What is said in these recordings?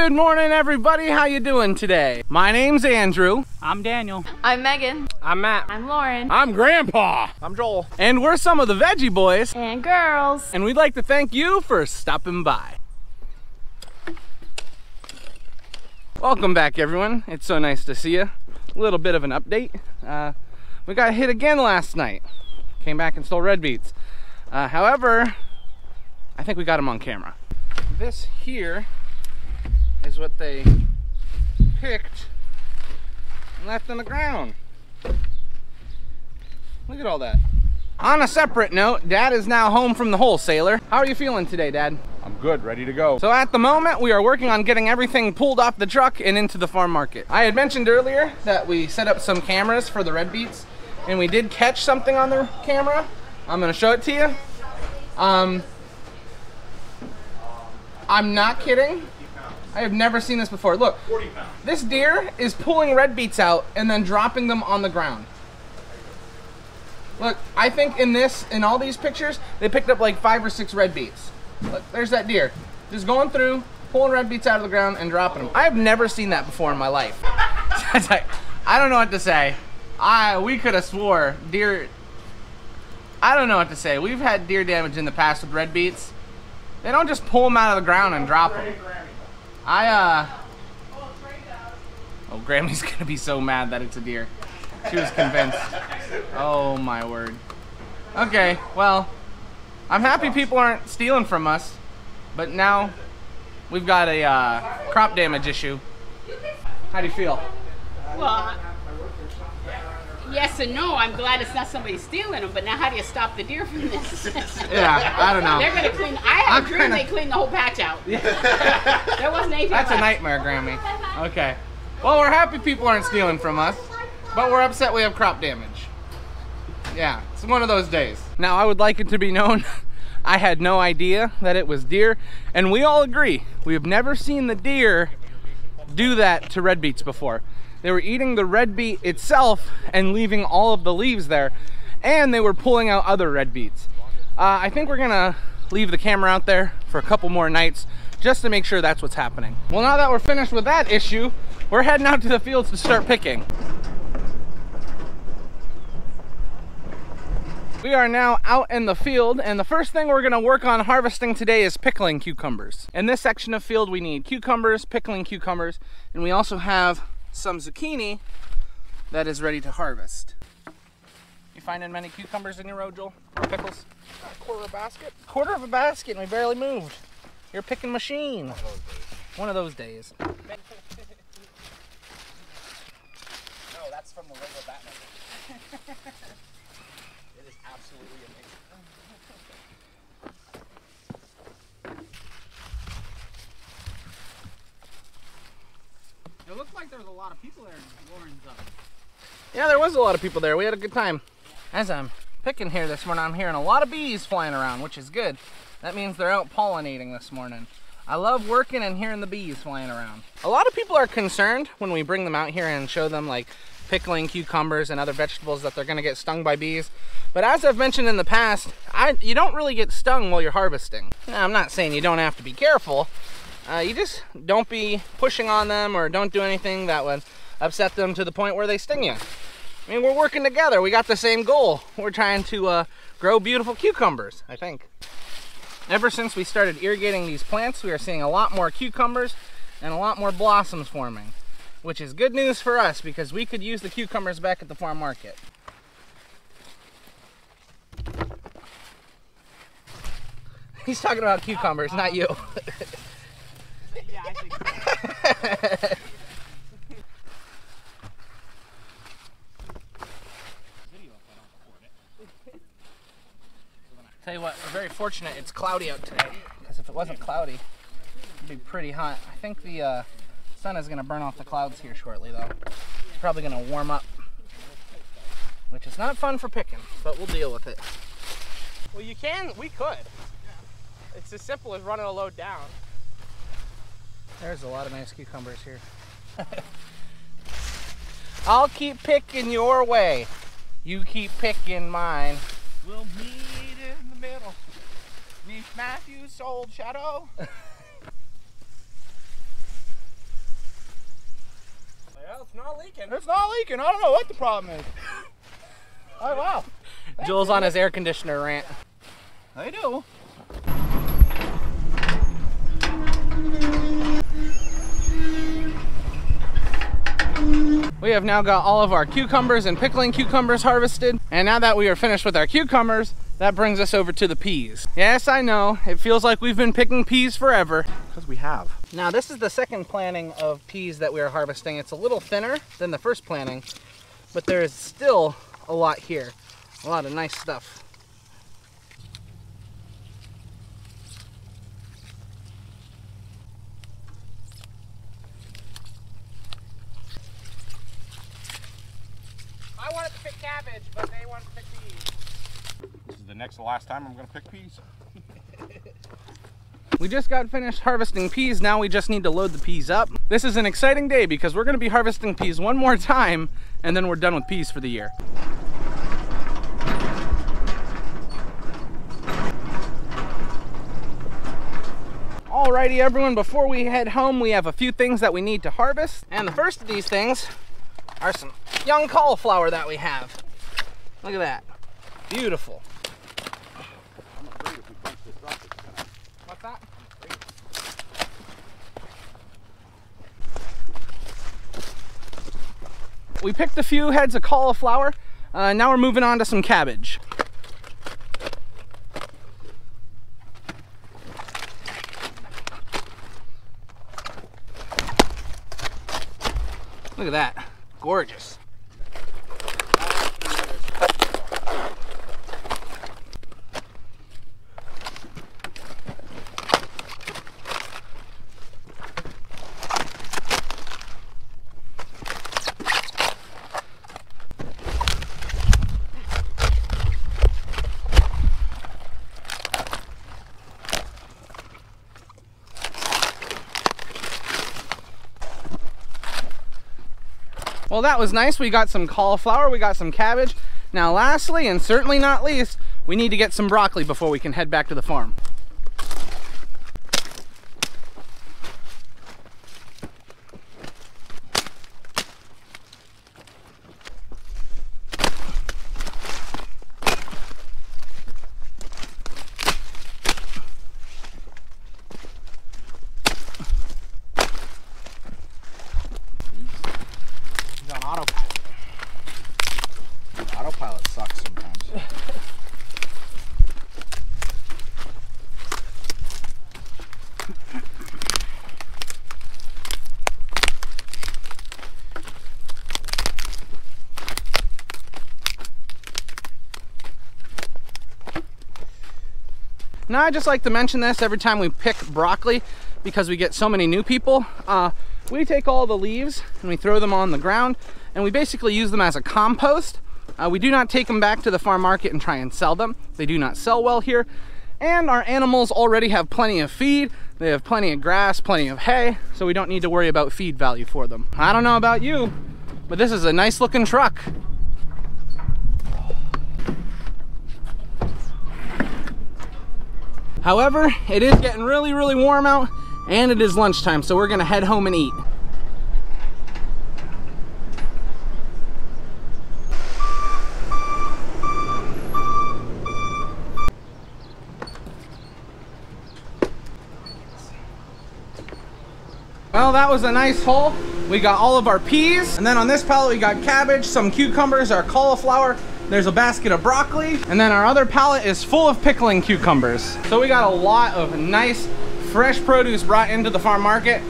Good morning, everybody. How you doing today? My name's Andrew. I'm Daniel. I'm Megan. I'm Matt. I'm Lauren. I'm Grandpa. I'm Joel. And we're some of the Veggie Boys. And girls. And we'd like to thank you for stopping by. Welcome back, everyone. It's so nice to see you. A little bit of an update. We got hit again last night. Came back and stole red beets. However, I think we got them on camera. This here is what they picked and left on the ground. Look at all that. On a separate note, Dad is now home from the wholesaler. How are you feeling today, Dad? I'm good, ready to go. So at the moment, we are working on getting everything pulled off the truck and into the farm market. I had mentioned earlier that we set up some cameras for the red beets, and we did catch something on the camera. I'm gonna show it to you. I'm not kidding. I have never seen this before. Look, this deer is pulling red beets out and then dropping them on the ground. Look, I think in all these pictures, they picked up like 5 or 6 red beets. Look, there's that deer. Just going through, pulling red beets out of the ground and dropping them. I have never seen that before in my life. I don't know what to say. We could have swore deer, I don't know what to say. We've had deer damage in the past with red beets. They don't just pull them out of the ground and drop them. Oh, Grammy's gonna be so mad that it's a deer. She was convinced. Oh my word. Okay, well, I'm happy people aren't stealing from us, but now we've got a crop damage issue. How do you feel? Well, yes and no. I'm glad it's not somebody stealing them, but now how do you stop the deer from this? Yeah, I don't know. They're gonna clean. I have a dream they clean the whole patch out. Yeah. There wasn't anything That's left. a nightmare, Grammy. Okay. Well, we're happy people aren't stealing from us, but we're upset we have crop damage. Yeah, it's one of those days. Now, I would like it to be known, I had no idea that it was deer, and we all agree, we have never seen the deer do that to red beets before. They were eating the red beet itself and leaving all of the leaves there, and they were pulling out other red beets. I think we're gonna leave the camera out there for a couple more nights just to make sure that's what's happening. Well, now that we're finished with that issue, we're heading out to the fields to start picking. We are now out in the field, and the first thing we're gonna work on harvesting today is pickling cucumbers. In this section of field, we need cucumbers, pickling cucumbers, and we also have some zucchini that is ready to harvest. You finding many cucumbers in your road, Joel? Or pickles? A quarter of a basket? Quarter of a basket, and we barely moved. You're a picking machine. One of those days. No, that's from the Lego Batman. It is absolutely amazing. It looked like there was a lot of people there in Lauren's oven. Yeah, there was a lot of people there. We had a good time. As I'm picking here this morning, I'm hearing a lot of bees flying around, which is good. That means they're out pollinating this morning. I love working and hearing the bees flying around. A lot of people are concerned when we bring them out here and show them like pickling cucumbers and other vegetables that they're gonna get stung by bees. But as I've mentioned in the past, you don't really get stung while you're harvesting. Now, I'm not saying you don't have to be careful. You just don't be pushing on them or don't do anything that would upset them to the point where they sting you. I mean, we're working together. We got the same goal. We're trying to grow beautiful cucumbers, I think. Ever since we started irrigating these plants, we are seeing a lot more cucumbers and a lot more blossoms forming, which is good news for us because we could use the cucumbers back at the farm market. He's talking about cucumbers, not you. Yeah, I think. Tell you what, we're very fortunate it's cloudy out today, because if it wasn't cloudy, it'd be pretty hot. I think the sun is going to burn off the clouds here shortly, though. It's probably going to warm up, which is not fun for picking, but we'll deal with it. Well, we could. It's as simple as running a load down. There's a lot of nice cucumbers here. I'll keep picking your way. You keep picking mine. We'll meet in the middle. Meet Matthew's old shadow. not leaking. It's not leaking. I don't know what the problem is. Oh, wow. Joel's on his air conditioner rant. I do. We have now got all of our cucumbers and pickling cucumbers harvested. And now that we are finished with our cucumbers, that brings us over to the peas. Yes, I know, it feels like we've been picking peas forever. Because we have. Now this is the second planting of peas that we are harvesting. It's a little thinner than the first planting, but there is still a lot here. A lot of nice stuff. I wanted to pick cabbage, but they wanted to pick peas. This is the next to last time I'm going to pick peas. We just got finished harvesting peas. Now we just need to load the peas up. This is an exciting day because we're going to be harvesting peas one more time and then we're done with peas for the year. Alrighty everyone, before we head home we have a few things that we need to harvest. And the first of these things are some young cauliflower that we have. Look at that. Beautiful. I'm afraid if we bunch this up, it's going to... What's that? We picked a few heads of cauliflower. Now we're moving on to some cabbage. Look at that. Gorgeous. Well, that was nice. We got some cauliflower, we got some cabbage. Now lastly, and certainly not least, we need to get some broccoli before we can head back to the farm. Autopilot sucks sometimes. Now I just like to mention this every time we pick broccoli because we get so many new people. We take all the leaves and we throw them on the ground and we basically use them as a compost. We do not take them back to the farm market and try and sell them. They do not sell well here. And our animals already have plenty of feed. They have plenty of grass, plenty of hay, so we don't need to worry about feed value for them. I don't know about you, but this is a nice looking truck. However, it is getting really, really warm out and it is lunchtime, so we're gonna head home and eat. Well, that was a nice haul. We got all of our peas, and then on this pallet we got cabbage, some cucumbers, our cauliflower, there's a basket of broccoli, and then our other pallet is full of pickling cucumbers. So we got a lot of nice, fresh produce brought into the farm market.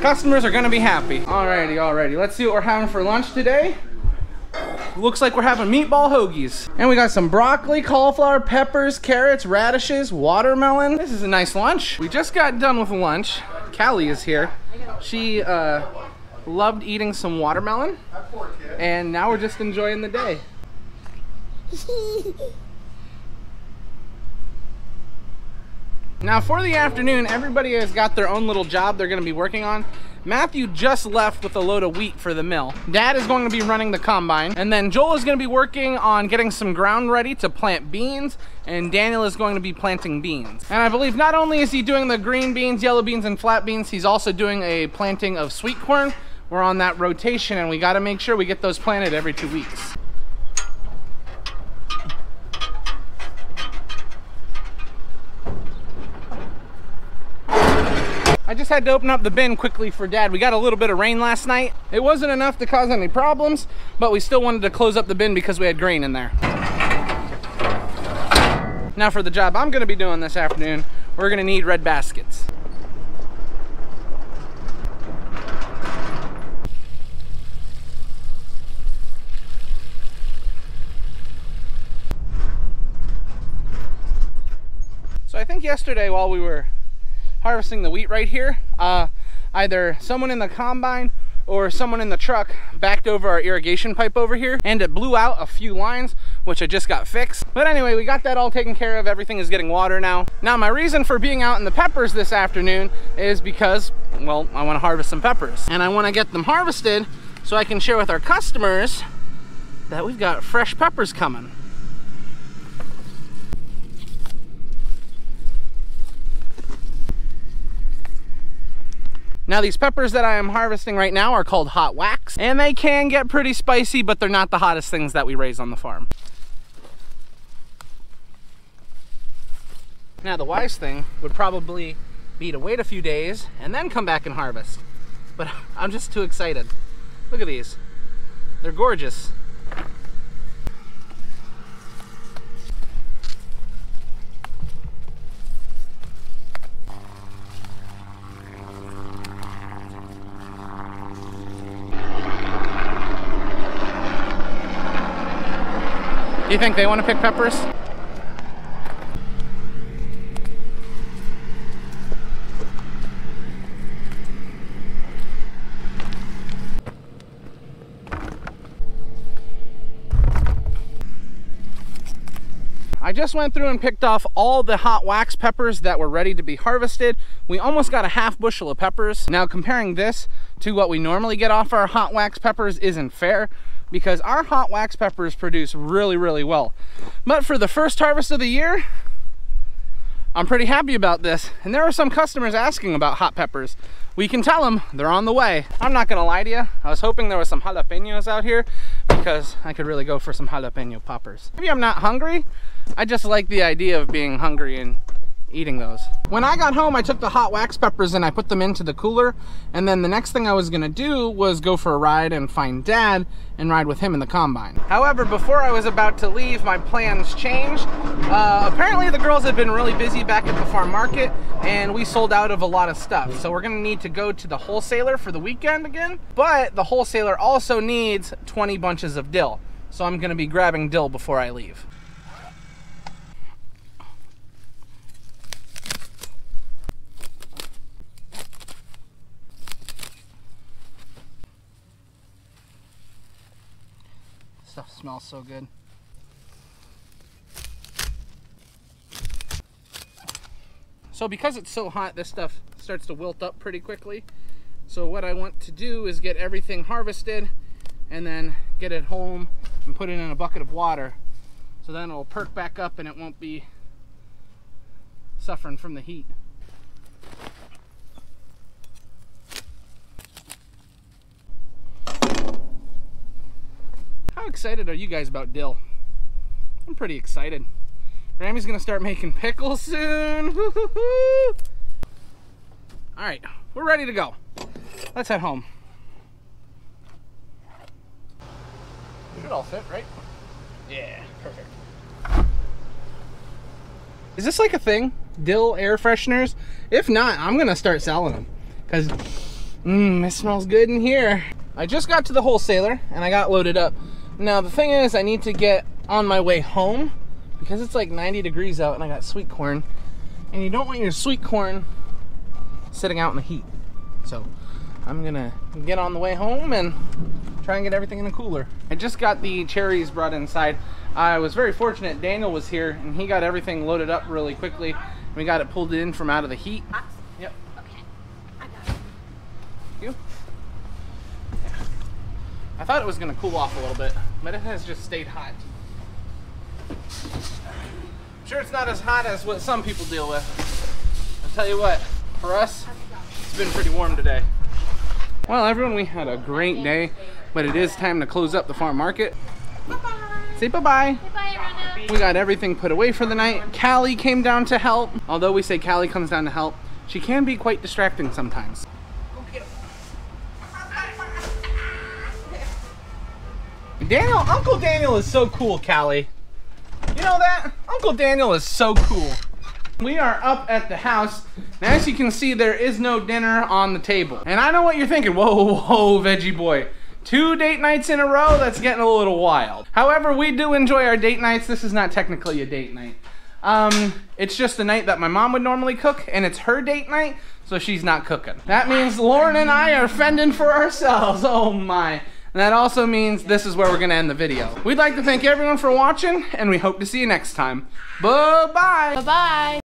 Customers are gonna be happy. Alrighty, let's see what we're having for lunch today. Looks like we're having meatball hoagies. And we got some broccoli, cauliflower, peppers, carrots, radishes, watermelon. This is a nice lunch. We just got done with lunch. Callie is here. She loved eating some watermelon. And now we're just enjoying the day. Now for the afternoon, everybody has got their own little job they're gonna be working on. Matthew just left with a load of wheat for the mill. Dad is going to be running the combine. And then Joel is gonna be working on getting some ground ready to plant beans. And Daniel is going to be planting beans. And I believe not only is he doing the green beans, yellow beans, and flat beans, he's also doing a planting of sweet corn, we're on that rotation and we got to make sure we get those planted every 2 weeks. I just had to open up the bin quickly for Dad. We got a little bit of rain last night. It wasn't enough to cause any problems, but we still wanted to close up the bin because we had grain in there. Now for the job I'm gonna be doing this afternoon, we're gonna need red baskets. So I think yesterday while we were harvesting the wheat right here, either someone in the combine or someone in the truck backed over our irrigation pipe over here and it blew out a few lines, which I just got fixed. But anyway, we got that all taken care of. Everything is getting water now. Now my reason for being out in the peppers this afternoon is because, well, I want to harvest some peppers and I want to get them harvested so I can share with our customers that we've got fresh peppers coming. Now these peppers that I am harvesting right now are called hot wax, and they can get pretty spicy, but they're not the hottest things that we raise on the farm. Now the wise thing would probably be to wait a few days and then come back and harvest. But I'm just too excited. Look at these. They're gorgeous. Do you think they want to pick peppers? I just went through and picked off all the hot wax peppers that were ready to be harvested. We almost got a half bushel of peppers. Now comparing this to what we normally get off our hot wax peppers isn't fair, because our hot wax peppers produce really, really well. But for the first harvest of the year, I'm pretty happy about this. And there were some customers asking about hot peppers. We can tell them they're on the way. I'm not gonna lie to you, I was hoping there was some jalapenos out here because I could really go for some jalapeno poppers. Maybe I'm not hungry, I just like the idea of being hungry and eating those. When I got home, I took the hot wax peppers and I put them into the cooler, and then the next thing I was gonna do was go for a ride and find Dad and ride with him in the combine. However, before I was about to leave, my plans changed. Apparently the girls had been really busy back at the farm market and we sold out of a lot of stuff. So we're gonna need to go to the wholesaler for the weekend again, but the wholesaler also needs 20 bunches of dill. So I'm gonna be grabbing dill before I leave. Stuff smells so good. So because it's so hot, this stuff starts to wilt up pretty quickly. So what I want to do is get everything harvested and then get it home and put it in a bucket of water. So then it'll perk back up and it won't be suffering from the heat. How excited are you guys about dill? I'm pretty excited. Grammy's gonna start making pickles soon. All right, we're ready to go. Let's head home. Should all fit, right? Yeah, perfect. Is this like a thing? Dill air fresheners? If not, I'm gonna start selling them because it smells good in here. I just got to the wholesaler and I got loaded up. Now the thing is, I need to get on my way home because it's like 90 degrees out and I got sweet corn, and you don't want your sweet corn sitting out in the heat. So I'm gonna get on the way home and try and get everything in the cooler. I just got the cherries brought inside. I was very fortunate, Daniel was here and he got everything loaded up really quickly. We got it pulled in from out of the heat. Yep. Okay, I got it. You? Yeah. I thought it was gonna cool off a little bit, but it has just stayed hot. I'm sure it's not as hot as what some people deal with. I'll tell you what, for us, it's been pretty warm today. Well, everyone, we had a great day, but it is time to close up the farm market. Bye-bye. Say bye-bye. Bye-bye, Rhonda. We got everything put away for the night. Callie came down to help. Although we say Callie comes down to help, she can be quite distracting sometimes. Daniel, Uncle Daniel is so cool, Callie. You know that? Uncle Daniel is so cool. We are up at the house, and as you can see, there is no dinner on the table. And I know what you're thinking, whoa, Veggie boy. 2 date nights in a row, that's getting a little wild. However, we do enjoy our date nights. This is not technically a date night. It's just the night that my mom would normally cook, and it's her date night, so she's not cooking. That means Lauren and I are fending for ourselves, oh my. And that also means this is where we're gonna end the video. We'd like to thank everyone for watching, and we hope to see you next time. Bye-bye. Bye-bye.